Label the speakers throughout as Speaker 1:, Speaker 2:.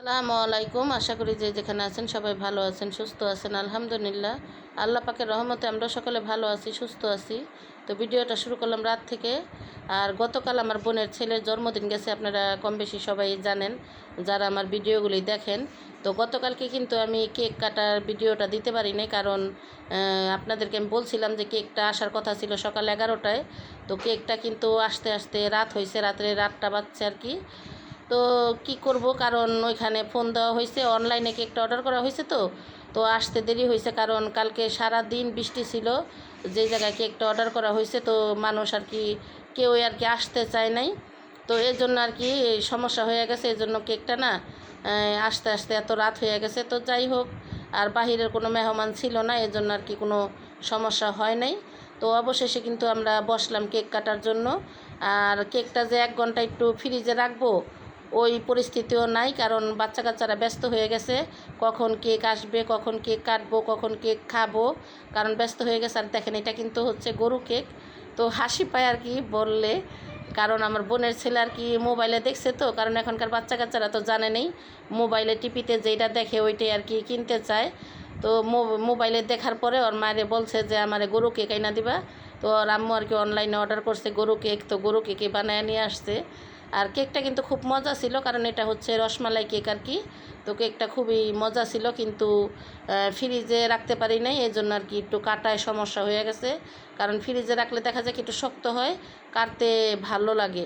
Speaker 1: আসসালামু আলাইকুম। আশা করি যে যেখানে আছেন সবাই ভালো আছেন, সুস্থ আছেন। আলহামদুলিল্লাহ, আল্লাহ পাকের রহমতে আমরা সকলে ভালো আছি, সুস্থ আছি। তো ভিডিওটা শুরু করলাম রাত থেকে। আর গতকাল আমার বোনের ছেলের জন্মদিন গেছে, আপনারা কম বেশি সবাই জানেন যারা আমার ভিডিওগুলি দেখেন। তো গতকালকে কিন্তু আমি কেক কাটার ভিডিওটা দিতে পারি নাই, কারণ আপনাদেরকে আমি বলছিলাম যে কেকটা আসার কথা ছিল সকাল 11টায়। তো কেকটা কিন্তু আসতে আসতে রাত হয়েছে, রাত্রে 8টা বাজছে আর কি। তো কি করব, কারণ ওইখানে ফোন দেওয়া হয়েছে, অনলাইনে কেকটা অর্ডার করা হয়েছে। তো আসতে দেরি হয়েছে, কারণ কালকে সারা দিন বৃষ্টি ছিল যে জায়গায় কেকটা অর্ডার করা হয়েছে। তো মানুষ আর কি কেউ আর কি আসতে চায় নাই। তো এর জন্য আর কি সমস্যা হয়ে গেছে, এর জন্য কেকটা না আসতে আসতে এত রাত হয়ে গেছে। তো যাই হোক, আর বাহিরের কোনো মেহমান ছিল না, এর জন্য আর কি কোনো সমস্যা হয় নাই। তো অবশেষে কিন্তু আমরা বসলাম কেক কাটার জন্য। আর কেকটা যে 1 ঘন্টা একটু ফ্রিজে রাখবো ওই পরিস্থিতিও নাই, কারণ বাচ্চা কাচ্চারা ব্যস্ত হয়ে গেছে, কখন কেক আসবে, কখন কেক কাটবো, কখন কেক খাবো, কারণ ব্যস্ত হয়ে গেছে। আর দেখেন, এটা কিন্তু হচ্ছে গরু কেক। তো হাসি পায় আর কি বললে, কারণ আমার বোনের ছেলে আর কি মোবাইলে দেখছে। তো কারণ এখনকার বাচ্চা কাচ্চারা তো জানে নেই, মোবাইলে টিপিতে যেটা দেখে ওইটাই আর কি কিনতে চায়। তো মোবাইলে দেখার পরে ওর মায়েরে বলছে যে আমারে গরু কেক আইনা দিবা। তো ওর আম্মু আর কি অনলাইনে অর্ডার করছে গরু কেক, তো গরু কেকই বানায় নিয়ে আসছে। আর কেকটা কিন্তু খুব মজা ছিল, কারণ এটা হচ্ছে রসমালাই কেক আর কি। তো কেকটা খুবই মজা ছিল, কিন্তু ফ্রিজে রাখতে পারি নাই, এই জন্য আর কি একটু কাটায় সমস্যা হয়ে গেছে। কারণ ফ্রিজে রাখলে দেখা যায় কি একটু শক্ত হয়, কাটতে ভালো লাগে।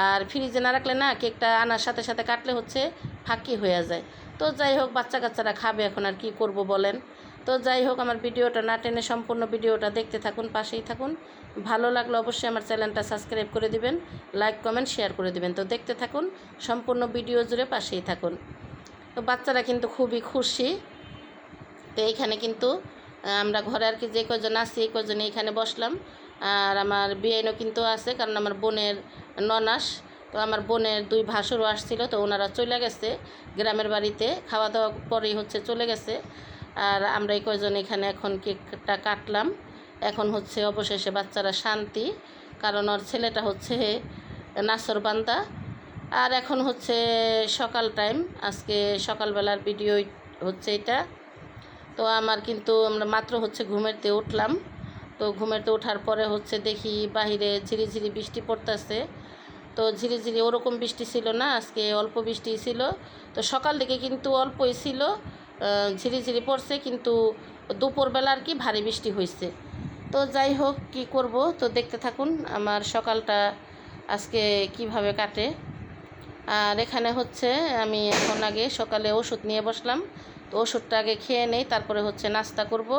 Speaker 1: আর ফ্রিজে না রাখলে না, কেকটা আনার সাথে সাথে কাটলে হচ্ছে ফাঁকি হয়ে যায়। তো যাই হোক, বাচ্চা কাচ্চারা খাবে এখন, আর কি করব বলেন। তো যাই হোক, আমার ভিডিওটা না টেনে সম্পূর্ণ ভিডিওটা দেখতে থাকুন, পাশেই থাকুন। ভালো লাগলে অবশ্যই আমার চ্যানেলটা সাবস্ক্রাইব করে দিবেন, লাইক কমেন্ট শেয়ার করে দিবেন। তো দেখতে থাকুন সম্পূর্ণ ভিডিও জুড়ে, পাশেই থাকুন। তো বাচ্চারা কিন্তু খুবই খুশি। তো এইখানে কিন্তু আমরা ঘরে আর কি যে কজন আছি এই কজনে এইখানে বসলাম। আর আমার বিয়েনও কিন্তু আছে, কারণ আমার বোনের ননাস। তো আমার বোনের 2 ভাসুরও আসছিল, তো ওনারা চলে গেছে গ্রামের বাড়িতে, খাওয়া দাওয়া পরেই হচ্ছে চলে গেছে। আর আমরা এই কজন এখানে এখন কেকটা কাটলাম। এখন হচ্ছে অবশেষে বাচ্চারা শান্তি, কারণ ওর ছেলেটা হচ্ছে নাসরবান্দা। আর এখন হচ্ছে সকাল টাইম, আজকে সকালবেলার ভিডিও হচ্ছে এটা। তো আমার কিন্তু আমরা মাত্র হচ্ছে ঘুমেরতে উঠলাম। তো ঘুমেরতে ওঠার পরে হচ্ছে দেখি বাহিরে ঝিরিঝিরি বৃষ্টি পড়তেছে। তো ঝিরিঝিরি ওরকম বৃষ্টি ছিল না, আজকে অল্প বৃষ্টি ছিল। তো সকাল দিকে কিন্তু অল্পই ছিল, ঝিরিঝিরি পড়ছে, কিন্তু দুপুরবেলা আর কি ভারী বৃষ্টি হয়েছে। তো যাই হোক, কি করব, তো দেখতে থাকুন আমার সকালটা আজকে কিভাবে কাটে। আর এখানে হচ্ছে আমি এখন আগে সকালে ওষুধ নিয়ে বসলাম। তো ওষুধটা আগে খেয়ে নেই, তারপরে হচ্ছে নাস্তা করব।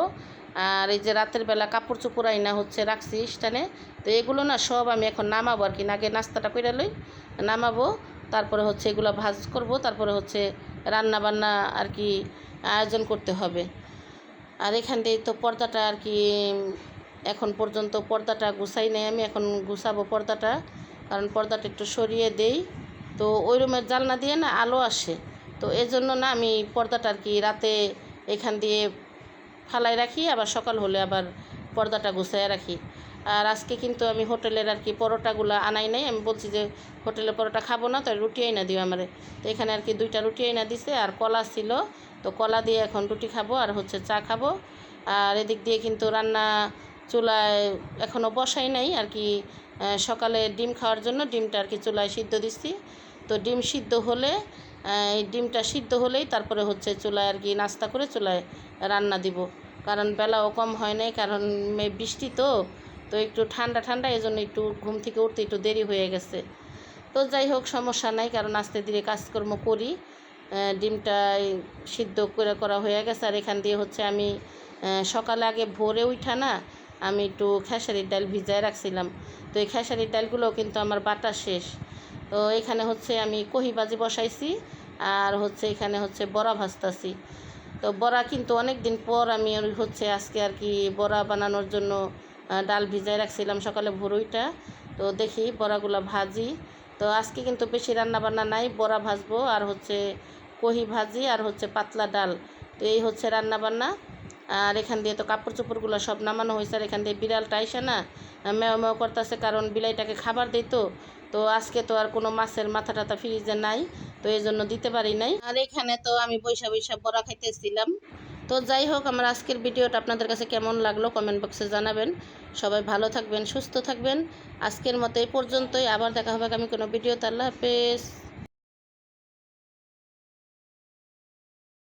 Speaker 1: আর এই যে রাতের বেলা কাপড় চোপড় আইনা হচ্ছে রাখছি স্টানে, তো এগুলো না সব আমি এখন নামাবো আর কি, আগে নাস্তাটা করে লই, নামাবো। তারপরে হচ্ছে এগুলো ভাজ করব, তারপরে হচ্ছে রান্না বান্না আর কি আয়োজন করতে হবে। আর এখান দিয়ে তো পর্দাটা আর কি এখন পর্যন্ত পর্দাটা গুছাই নেই, আমি এখন গুছাবো পর্দাটা, কারণ পর্দাটা একটু সরিয়ে দেই। তো ওই রুমের জানলা দিয়ে না আলো আসে, তো এজন্য না আমি পর্দাটা আর কি রাতে এখান দিয়ে ফালাই রাখি, আবার সকাল হলে আবার পর্দাটা গুছাইয়া রাখি। আর আজকে কিন্তু আমি হোটেলের আর কি পরোটাগুলো আনাই নাই, আমি বলছি যে হোটেলের পরোটা খাবো না, তাই রুটি আইনা দিও আমারে। তো এখানে আর কি 2টা রুটি আইনা দিছে, আর কলা ছিল, তো কলা দিয়ে এখন রুটি খাবো আর হচ্ছে চা খাবো। আর এদিক দিয়ে কিন্তু রান্না চুলায় এখনও বসাই নাই আর কি, সকালে ডিম খাওয়ার জন্য ডিমটা আর কি চুলায় সিদ্ধ দিচ্ছি। তো ডিম সিদ্ধ হলে এই ডিমটা সিদ্ধ হলেই তারপরে হচ্ছে চুলায় আর কি নাস্তা করে চুলায় রান্না দিব, কারণ বেলাও কম হয় নাই, কারণ বৃষ্টি তো তো একটু ঠান্ডা ঠান্ডা, এই জন্য একটু ঘুম থেকে উঠতে একটু দেরি হয়ে গেছে। তো যাই হোক, সমস্যা নাই, কারণ আস্তে ধীরে কাজকর্ম করি। ডিমটা সিদ্ধ করে করা হয়ে গেছে। আর এখান দিয়ে হচ্ছে আমি সকালে আগে ভোরে উঠা না, আমি একটু খেসারির ডাল ভিজায় রাখছিলাম। তো এই খেসারির ডালগুলো কিন্তু আমার বাটা শেষ। তো এখানে হচ্ছে আমি কহি ভাজি বসাইছি, আর হচ্ছে এখানে হচ্ছে বড়া ভাজতাছি। তো বড়া কিন্তু অনেক দিন পর আমি হচ্ছে আজকে আর কি বড়া বানানোর জন্য ডাল ভিজায় রাখছিলাম সকালে ভোরইটা। তো দেখি বড়াগুলো ভাজি। তো আজকে কিন্তু বেশি রান্না বান্না নাই, বড়া ভাজবো আর হচ্ছে কহি ভাজি আর হচ্ছে পাতলা ডাল। তো এই হচ্ছে রান্না বান্না। আর এখান দিয়ে তো কাপড় চোপড়গুলো সব নামানো হয়েছে। আর এখান দিয়ে বিড়ালটা আইসে না মেও মেও করতেছে, কারণ বিলাইটাকে খাবার দিই। তো আজকে তো আর কোনো মাছের মাথা টাথা ফ্রিজে নাই, তো এই জন্য দিতে পারি নাই। আর এখানে তো আমি বৈশা বৈশা বড়া খাইতেছিলাম। তো যাই হোক, আমার আজকের ভিডিওটা আপনাদের কাছে কেমন লাগলো কমেন্ট বক্সে জানাবেন। সবাই ভালো থাকবেন, সুস্থ থাকবেন। আজকের মতো এই পর্যন্তই, আবার দেখা হবে আমি কোনো ভিডিওতে। আল্লাহ হাফেজ।